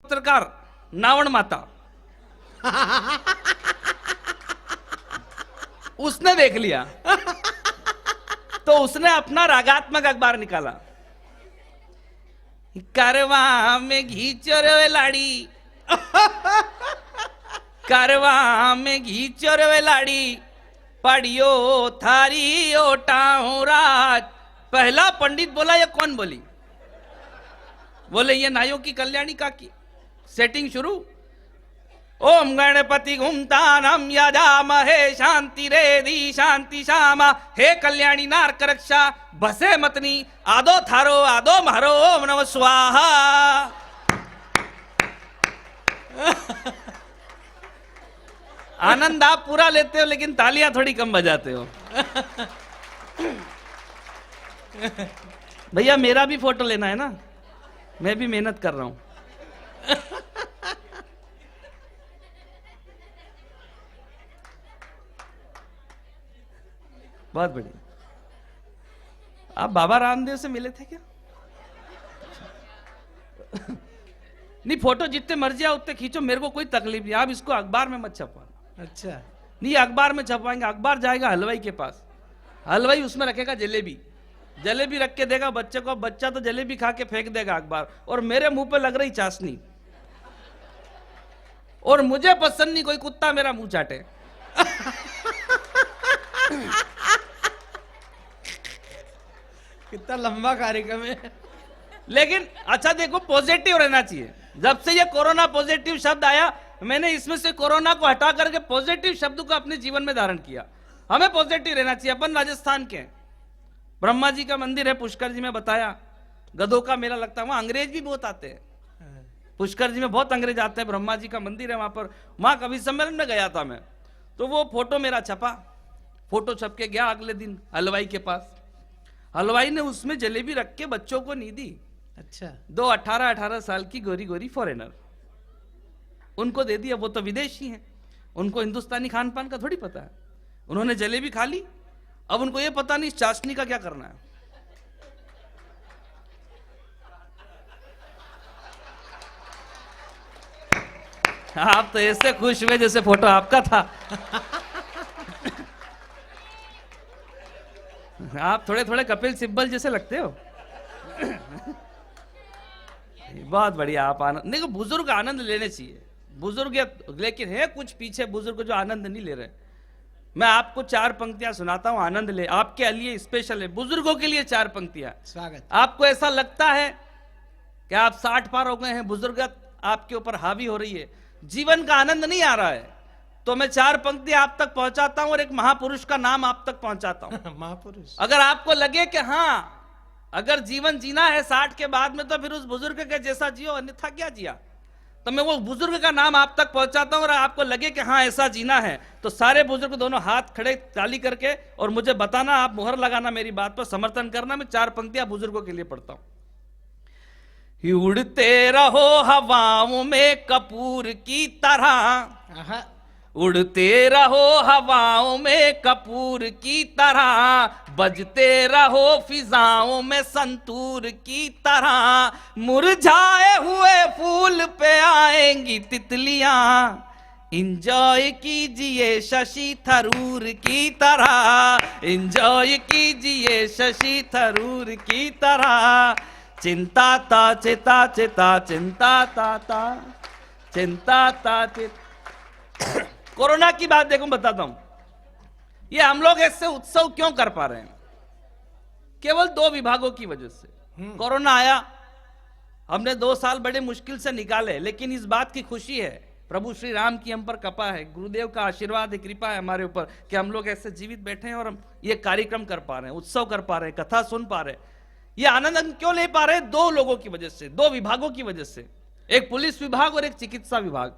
पत्रकार नावण माता, उसने देख लिया तो उसने अपना रागात्मक अखबार निकाला। कारवा में घी चोरवे लाड़ी, कारवा में घी चोरवे लाड़ी, पढ़ियो थारी ओटाऊ राज। पहला पंडित बोला, ये कौन बोली? बोले ये नायों की कल्याणी का की। सेटिंग शुरू। ओम गणपति घुमतानम यजामहे शांति रेधि शांति श्यामा। हे कल्याणी नारक रक्षा, बसे मतनी आदो थारो आदो मारो, ओम नमः स्वाहा। आनंद आप पूरा लेते हो लेकिन तालियां थोड़ी कम बजाते हो। भैया मेरा भी फोटो लेना है ना, मैं भी मेहनत कर रहा हूं। बहुत बढ़िया। आप बाबा रामदेव से मिले थे क्या? नहीं, फोटो जितने मर्जी आओ उतने खींचो, मेरे को कोई तकलीफ नहीं। आप इसको अखबार में मत छपवाना। अच्छा, नहीं अखबार में छपवाएंगे, अखबार जाएगा हलवाई के पास, हलवाई उसमें रखेगा जलेबी, जलेबी रख के देगा बच्चे को, बच्चा तो जलेबी खा के फेंक देगा अखबार, और मेरे मुंह पे लग रही चाशनी, और मुझे पसंद नहीं कोई कुत्ता मेरा मुंह चाटे। कितना लंबा कार्यक्रम है। लेकिन अच्छा देखो, पॉजिटिव रहना चाहिए। जब से ये कोरोना पॉजिटिव शब्द आया, मैंने इसमें से कोरोना को हटा करके पॉजिटिव शब्द को अपने जीवन में धारण किया। हमें पॉजिटिव रहना चाहिए। अपन राजस्थान के, ब्रह्मा जी का मंदिर है पुष्कर जी में, बताया गधों का मेला लगता है, वहां अंग्रेज भी बहुत आते हैं। पुष्कर जी में बहुत अंग्रेज आते हैं, ब्रह्मा जी का मंदिर है वहां पर। वहां कवि सम्मेलन में गया था मैं, तो वो फोटो मेरा छपा, फोटो छप के गया अगले दिन हलवाई के पास। हलवाई ने उसमें जलेबी रख के बच्चों को नहीं दी। अच्छा, 2 18-18 साल की गोरी गोरी फॉरेनर, उनको दे दिया। वो तो विदेशी हैं, उनको हिंदुस्तानी खान पान का थोड़ी पता है। उन्होंने जलेबी खा ली, अब उनको ये पता नहीं चाशनी का क्या करना है। आप तो ऐसे खुश हुए जैसे फोटो आपका था। आप थोड़े थोड़े कपिल सिब्बल जैसे लगते हो। बहुत बढ़िया। आप आनंद देखो, बुजुर्ग आनंद लेने चाहिए, बुजुर्ग लेकिन है कुछ पीछे बुजुर्ग जो आनंद नहीं ले रहे। मैं आपको 4 पंक्तियां सुनाता हूं, आनंद ले। आपके लिए स्पेशल है, बुजुर्गों के लिए 4 पंक्तियां। स्वागत। आपको ऐसा लगता है कि आप 60 पार हो गए हैं, बुजुर्गत आपके ऊपर हावी हो रही है, जीवन का आनंद नहीं आ रहा है, तो मैं 4 पंक्ति आप तक पहुंचाता हूं और एक महापुरुष का नाम आप तक पहुंचाता हूं। महापुरुष। अगर अगर आपको लगे कि हाँ, अगर जीवन जीना है 60 के बाद में, तो फिर उस बुजुर्ग के जैसा जियो, अन्यथा क्या जिया, तो मैं वो बुजुर्ग का नाम आप तक पहुंचाता हूं। और आपको लगे कि हाँ ऐसा जीना है, तो सारे बुजुर्ग दोनों हाथ खड़े ताली करके और मुझे बताना, आप मुहर लगाना, मेरी बात पर समर्थन करना। मैं 4 पंक्तियां बुजुर्गों के लिए पढ़ता हूं। उड़ते रहो हवाओं में कपूर की तरह, उड़ते रहो हवाओं में कपूर की तरह, बजते रहो फिजाओं में संतूर की तरह, मुरझाए हुए फूल पे आएंगी तितलियां, इंजॉय कीजिए शशि थरूर की तरह, इंजॉय कीजिए शशि थरूर की तरह। चिंता ता चिता चिता चिंता ता चिंता ता चिता। कोरोना की बात देखो, बताता हूं, ये हम लोग ऐसे उत्सव क्यों कर पा रहे हैं? केवल 2 विभागों की वजह से। कोरोना आया, हमने 2 साल बड़े मुश्किल से निकाले, लेकिन इस बात की खुशी है, प्रभु श्री राम की हम पर कृपा है, गुरुदेव का आशीर्वाद है, कृपा है हमारे ऊपर कि हम लोग ऐसे जीवित बैठे हैं और हम ये कार्यक्रम कर पा रहे हैं, उत्सव कर पा रहे हैं, कथा सुन पा रहे हैं। ये आनंद हम क्यों ले पा रहे हैं? 2 लोगों की वजह से, 2 विभागों की वजह से। एक पुलिस विभाग और एक चिकित्सा विभाग।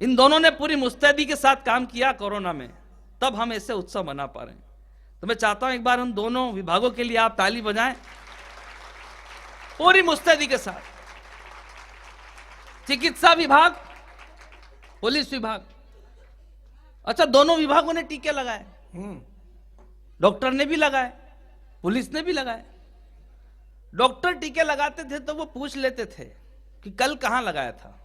इन दोनों ने पूरी मुस्तैदी के साथ काम किया कोरोना में, तब हम ऐसे उत्सव मना पा रहे हैं। तो मैं चाहता हूं एक बार उन दोनों विभागों के लिए आप ताली बजाएं पूरी मुस्तैदी के साथ। चिकित्सा विभाग, पुलिस विभाग। अच्छा, दोनों विभागों ने टीके लगाए, डॉक्टर ने भी लगाए, पुलिस ने भी लगाए। डॉक्टर टीके लगाते थे तो वो पूछ लेते थे कि कल कहां लगाया था।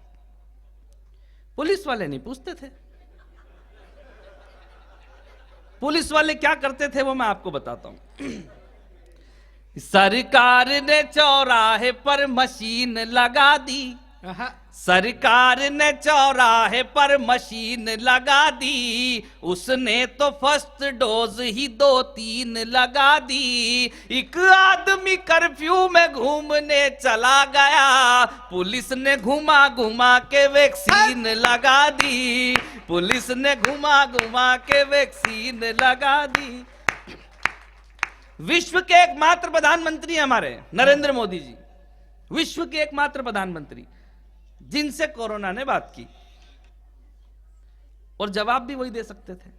पुलिस वाले नहीं पूछते थे। पुलिस वाले क्या करते थे वो मैं आपको बताता हूं। सरकार ने चौराहे पर मशीन लगा दी, सरकार ने चौराहे पर मशीन लगा दी, उसने तो फर्स्ट डोज ही 2-3 लगा दी। एक आदमी कर्फ्यू में घूमने चला गया, पुलिस ने घुमा घुमा के वैक्सीन लगा दी, पुलिस ने घुमा घुमा के वैक्सीन लगा दी। विश्व के एकमात्र प्रधानमंत्री हमारे नरेंद्र मोदी जी, विश्व के एकमात्र प्रधानमंत्री जिनसे कोरोना ने बात की, और जवाब भी वही दे सकते थे।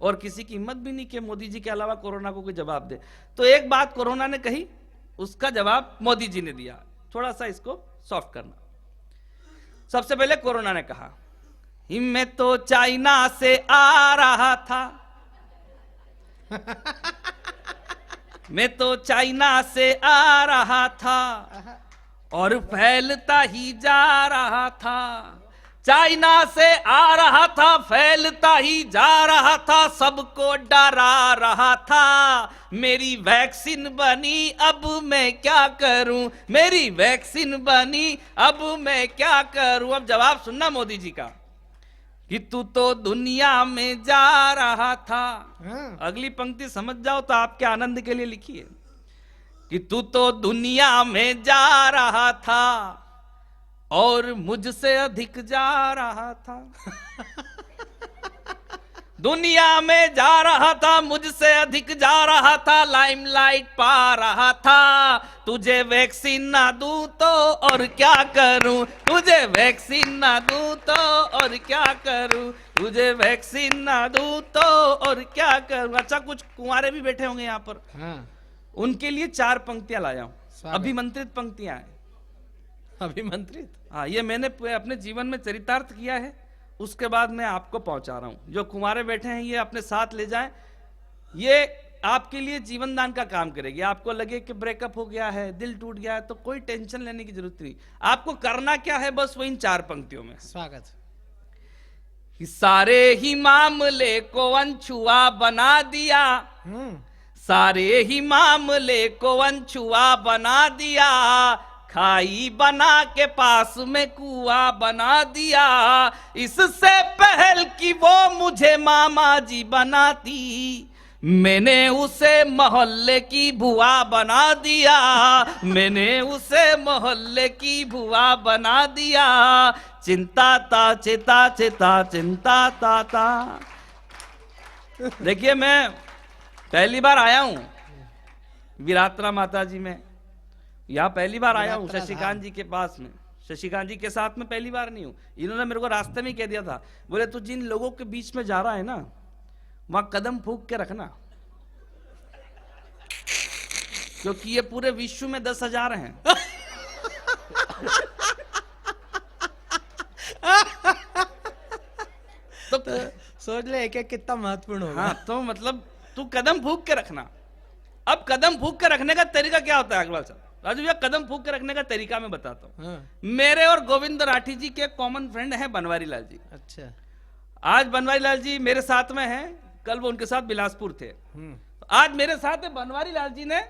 और किसी की हिम्मत भी नहीं कि मोदी जी के अलावा कोरोना को कोई जवाब दे। तो एक बात कोरोना ने कही, उसका जवाब मोदी जी ने दिया। थोड़ा सा इसको सॉफ्ट करना। सबसे पहले कोरोना ने कहा, मैं तो चाइना से आ रहा था, मैं तो चाइना से आ रहा था और फैलता ही जा रहा था। चाइना से आ रहा था, फैलता ही जा रहा था, सबको डरा रहा था। मेरी वैक्सीन बनी, अब मैं क्या करूं, मेरी वैक्सीन बनी, अब मैं क्या करूं। अब जवाब सुनना मोदी जी का, कि तू तो दुनिया में जा रहा था। अगली पंक्ति समझ जाओ तो आपके आनंद के लिए लिखी है, कि तू तो दुनिया में जा रहा था और मुझसे अधिक जा रहा था। दुनिया में जा रहा था, मुझसे अधिक जा रहा था, लाइमलाइट पा रहा था। तुझे वैक्सीन ना दूं तो और क्या करूं, तुझे वैक्सीन ना दूं तो और क्या करूं, तुझे वैक्सीन ना दूं तो और क्या करूं। अच्छा, कुछ कुंवारे भी बैठे होंगे यहाँ पर, उनके लिए 4 पंक्तियां लाया हूं, अभिमंत्रित पंक्तियां हैं। अभिमंत्रित? हाँ, ये मैंने अपने जीवन में चरितार्थ किया है, उसके बाद मैं आपको पहुंचा रहा हूं। जो कुंवारे बैठे हैं ये अपने साथ ले जाएं, ये आपके लिए जीवन दान का काम करेगी। आपको लगे कि ब्रेकअप हो गया है, दिल टूट गया है, तो कोई टेंशन लेने की जरूरत नहीं। आपको करना क्या है, बस वो इन 4 पंक्तियों में। स्वागत। सारे ही मामले को अनछुआ बना दिया, सारे ही मामले को अनछुआ बना दिया, खाई बना के पास में कुआं बना दिया। इससे पहल कि वो मुझे मामा जी बनाती, मैंने उसे मोहल्ले की बुआ बना दिया, मैंने उसे मोहल्ले की बुआ बना दिया। चिंता ता चिता चिता चिंता ता ता। देखिए, मैं पहली बार आया हूं विरात्रा माता जी में, यहाँ पहली बार आया हूँ शशिकांत जी के पास में। शशिकांत जी के साथ में पहली बार नहीं हूँ। इन्होंने मेरे को रास्ते में कह दिया था, बोले तू जिन लोगों के बीच में जा रहा है ना, वहां कदम फूंक के रखना, क्योंकि ये पूरे विश्व में 10,000 हैं। तो सोच ले एक कितना महत्वपूर्ण होगा। हाँ, तो मतलब तू कदम फूंक के रखना। अब कदम फूंक के रखने का तरीका क्या होता है अग्रवाल साहब? राजू भैया, कदम फूंक के रखने का तरीका मैं बताता हूँ। मेरे और गोविंद राठी जी के कॉमन फ्रेंड हैं बनवारी लाल जी। अच्छा। आज बनवारी लाल जी मेरे साथ में हैं, कल वो उनके साथ बिलासपुर थे। आज मेरे साथ है बनवारी लाल जी ने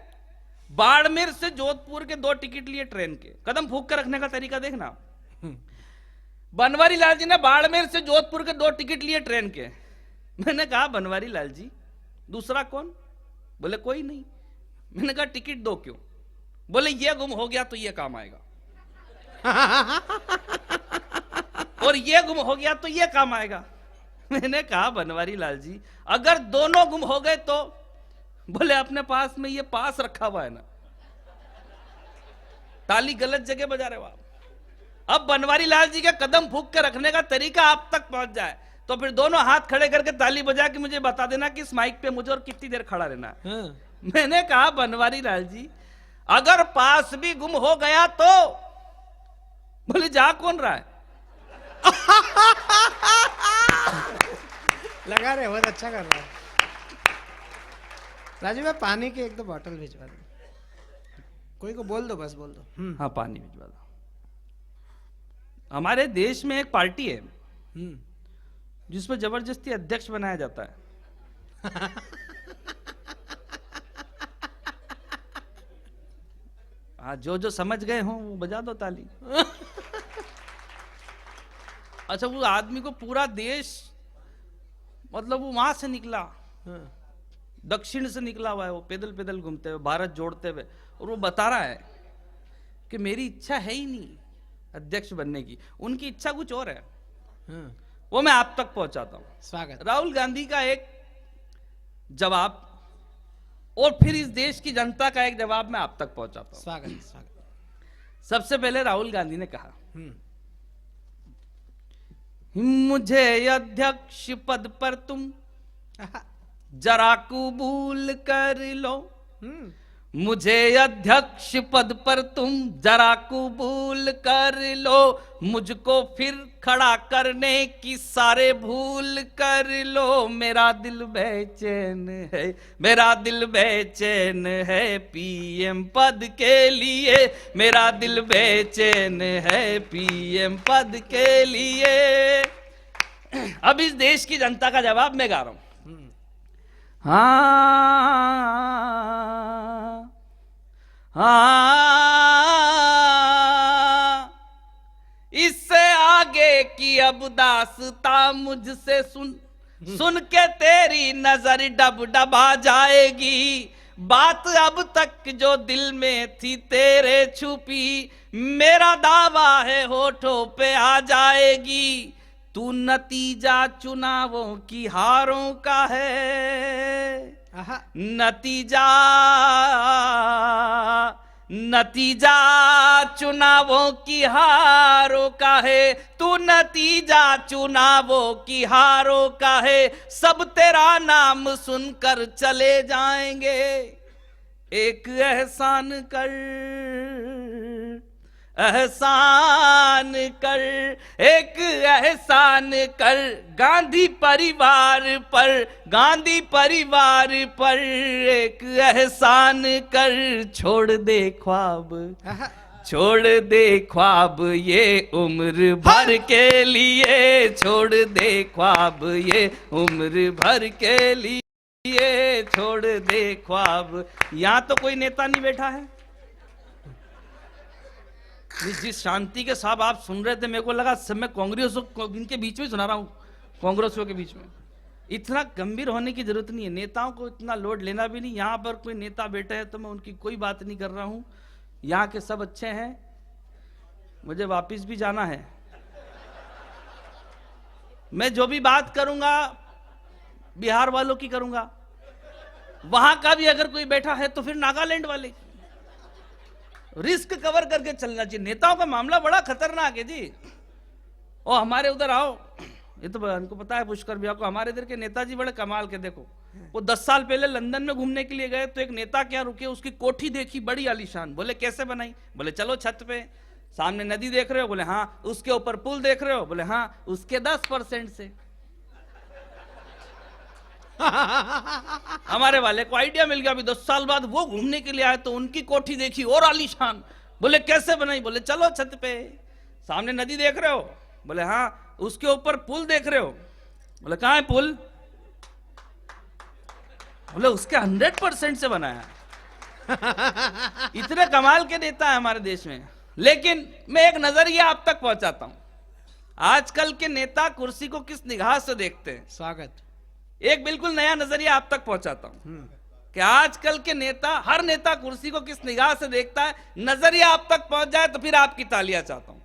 बाड़मेर से जोधपुर के 2 टिकट लिए ट्रेन के। कदम फूंक के रखने का तरीका देखना। बनवारी लाल जी ने बाड़मेर से जोधपुर के 2 टिकट लिए ट्रेन के। मैंने कहा, बनवारी लाल जी दूसरा कौन? बोले कोई नहीं। मैंने कहा, टिकट 2 क्यों? बोले ये गुम हो गया तो ये काम आएगा, और ये गुम हो गया तो ये काम आएगा। मैंने कहा, बनवारी लाल जी अगर दोनों गुम हो गए तो? बोले अपने पास में ये पास रखा हुआ है ना। ताली गलत जगह बजा रहे हो आप। अब बनवारी लाल जी के कदम फूंक के रखने का तरीका आप तक पहुंच जाए तो फिर दोनों हाथ खड़े करके ताली बजा के मुझे बता देना कि इस माइक पे मुझे और कितनी देर खड़ा रहना है। मैंने कहा, बनवारी लाल जी अगर पास भी गुम हो गया तो? बोले जा कौन रहा है? लगा रहे, बहुत अच्छा कर रहा है। राजू भाई, पानी की 1-2 बॉटल भिजवा दो। कोई को बोल दो, बस बोल दो। हाँ, पानी भिजवा दो। हमारे देश में एक पार्टी है हम्म। जिसमें जबरदस्ती अध्यक्ष बनाया जाता है। हाँ, जो समझ गए हों वो बजा दो ताली। अच्छा, वो आदमी को पूरा देश, मतलब वो वहां से निकला, हाँ। दक्षिण से निकला हुआ है, वो पैदल पैदल घूमते हुए, भारत जोड़ते हुए, और वो बता रहा है कि मेरी इच्छा है ही नहीं अध्यक्ष बनने की, उनकी इच्छा कुछ और है। हाँ। वो मैं आप तक पहुंचाता हूं। स्वागत। राहुल गांधी का एक जवाब और फिर इस देश की जनता का एक जवाब मैं आप तक पहुंचाता हूं। स्वागत स्वागत। सबसे पहले राहुल गांधी ने कहा, हम्म। मुझे अध्यक्ष पद पर तुम आहा। जरा कबूल कर लो, हम्म। मुझे अध्यक्ष पद पर तुम जरा कबूल कर लो, मुझको फिर खड़ा करने की सारे भूल कर लो। मेरा दिल बेचैन है, मेरा दिल बेचैन है पीएम पद के लिए, मेरा दिल बेचैन है पीएम पद के लिए। अब इस देश की जनता का जवाब मैं गा रहा हूं। हाँ हाँ, इससे आगे की अब दास्तां मुझसे सुन, सुन के तेरी नजर डब डबा जाएगी। बात अब तक जो दिल में थी तेरे छुपी, मेरा दावा है होठों पे आ जाएगी। तू नतीजा चुनावों की हारों का है, आहा। नतीजा नतीजा चुनावों की हारों का है, तू नतीजा चुनावों की हारों का है। सब तेरा नाम सुनकर चले जाएंगे, एक एहसान कर, एहसान कर, एक एहसान कर गांधी परिवार पर, गांधी परिवार पर एक एहसान कर। छोड़ दे ख्वाब, आहा। छोड़ दे ख्वाब ये उम्र भर के लिए, छोड़ दे ख्वाब ये उम्र भर के लिए, छोड़ दे ख्वाब। यहां तो कोई नेता नहीं बैठा है। जिस शांति के साथ आप सुन रहे थे, मेरे को लगा सब मैं कांग्रेसों इनके बीच में सुना रहा हूं, कांग्रेसियों के बीच में। इतना गंभीर होने की जरूरत नहीं है, नेताओं को इतना लोड लेना भी नहीं। यहां पर कोई नेता बैठे हैं तो मैं उनकी कोई बात नहीं कर रहा हूं, यहाँ के सब अच्छे हैं। मुझे वापिस भी जाना है। मैं जो भी बात करूंगा बिहार वालों की करूंगा, वहां का भी अगर कोई बैठा है तो फिर नागालैंड वाले की। रिस्क कवर करके चलना चाहिए। नेताओं का मामला बड़ा खतरनाक है जी। ओ हमारे उधर आओ, ये तो हमको पता है पुष्कर भैया को, हमारे इधर के नेताजी बड़े कमाल के। देखो, वो 10 साल पहले लंदन में घूमने के लिए गए तो एक नेता क्या रुके, उसकी कोठी देखी बड़ी आलीशान। बोले कैसे बनाई? बोले चलो छत पे, सामने नदी देख रहे हो? बोले हाँ। उसके ऊपर पुल देख रहे हो? बोले हाँ। उसके 10% से। हमारे वाले को आइडिया मिल गया, अभी 10 साल बाद वो घूमने के लिए आए तो उनकी कोठी देखी और आलीशान। बोले कैसे बनाई? बोले चलो छत पे, सामने नदी देख रहे हो? बोले हाँ। उसके ऊपर पुल देख रहे हो? बोले कहाँ है पुल? बोले उसके 100% से बनाया। इतने कमाल के नेता है हमारे देश में। लेकिन मैं एक नजरिया आप तक पहुंचाता हूं। आजकल के नेता कुर्सी को किस निगाह से देखते हैं, स्वागत। एक बिल्कुल नया नजरिया आप तक पहुंचाता हूं कि आजकल के नेता, हर नेता कुर्सी को किस निगाह से देखता है। नजरिया आप तक पहुंच जाए तो फिर आपकी तालियां चाहता हूं।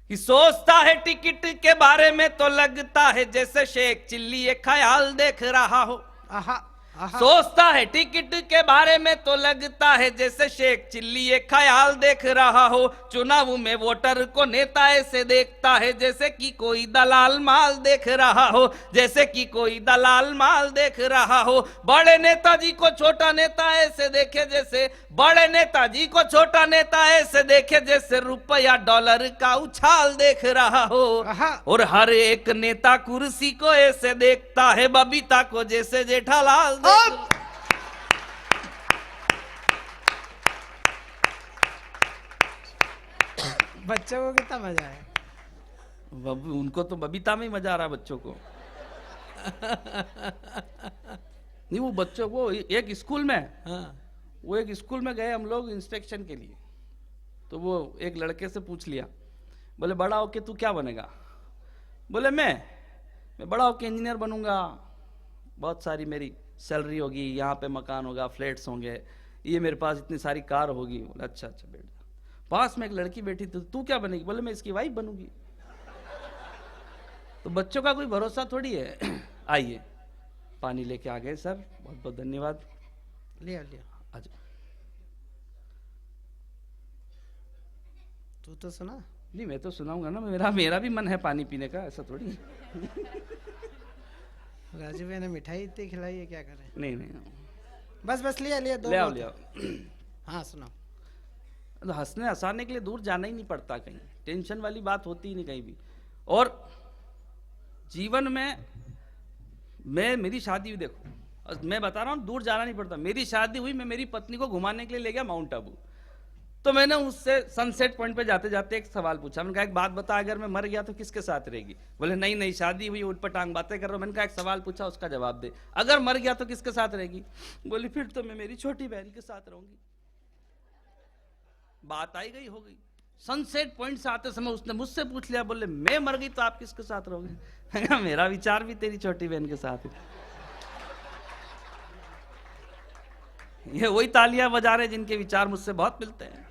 कि सोचता है टिकट के बारे में तो लगता है जैसे शेख चिल्ली एक ख्याल देख रहा हो। आहा। आहा। सोचता है टिकट के बारे में तो लगता है जैसे शेख चिल्ली एक ख्याल देख रहा हो। चुनाव में वोटर को नेता ऐसे देखता है जैसे कि कोई दलाल माल देख रहा हो, जैसे कि कोई दलाल माल देख रहा हो। बड़े नेताजी को छोटा नेता ऐसे देखे जैसे, बड़े नेताजी को छोटा नेता ऐसे देखे जैसे रुपया डॉलर का उछाल देख रहा हो। आहा। और हर एक नेता कुर्सी को ऐसे देखता है बबीता को जैसे जेठालाल। बच्चों को कितना मजा है। उनको तो बबीता में ही मजा आ रहा है बच्चों को। नहीं वो बच्चों वो एक स्कूल में, हाँ वो एक स्कूल में गए हम लोग इंस्पेक्शन के लिए। तो वो एक लड़के से पूछ लिया, बोले बड़ा होके तू क्या बनेगा? बोले मैं बड़ा होके इंजीनियर बनूंगा, बहुत सारी मेरी सैलरी होगी, यहाँ पे मकान होगा, फ्लैट्स होंगे, ये मेरे पास इतनी सारी कार होगी। बोले अच्छा अच्छा बैठ जा। पास में एक लड़की बैठी थी, तू क्या बनेगी? बोले मैं इसकी वाइफ बनूंगी। तो बच्चों का कोई भरोसा थोड़ी है। आइए पानी लेके आ गए सर, बहुत बहुत धन्यवाद। लिया लिया, अच्छा तू तो सुना। नहीं मैं तो सुनाऊंगा ना, मेरा भी मन है पानी पीने का, ऐसा थोड़ी। राजू भाई ने मिठाई इतनी खिलाई है, क्या करे। नहीं नहीं बस बस लिया लिया, दो ले आओ बहुत ले है। आओ। हाँ सुनाओ। तो हंसने हंसाने के लिए दूर जाना ही नहीं पड़ता, कहीं टेंशन वाली बात होती ही नहीं कहीं भी। और जीवन में मेरी शादी हुई, देखो मैं बता रहा हूँ दूर जाना नहीं पड़ता। मेरी शादी हुई, मैं मेरी पत्नी को घुमाने के लिए ले गया माउंट आबू। तो मैंने उससे सनसेट पॉइंट पे जाते जाते एक सवाल पूछा। मैंने कहा एक बात बता, अगर मैं मर गया तो किसके साथ रहेगी? बोले नहीं नहीं शादी हुई, उठ पर टांग बातें कर रहा हूं। मैंने कहा एक सवाल पूछा, उसका जवाब दे, अगर मर गया तो किसके साथ रहेगी? बोली फिर तो मैं मेरी छोटी बहन के साथ रहूंगी। बात आई गई हो गई। सनसेट पॉइंट से आते समय उसने मुझसे पूछ लिया, बोले मैं मर गई तो आप किसके साथ रहोगे? मैंने कहा मेरा विचार भी तेरी छोटी बहन के साथ है। ये वही तालियां बजा रहे जिनके विचार मुझसे बहुत मिलते हैं।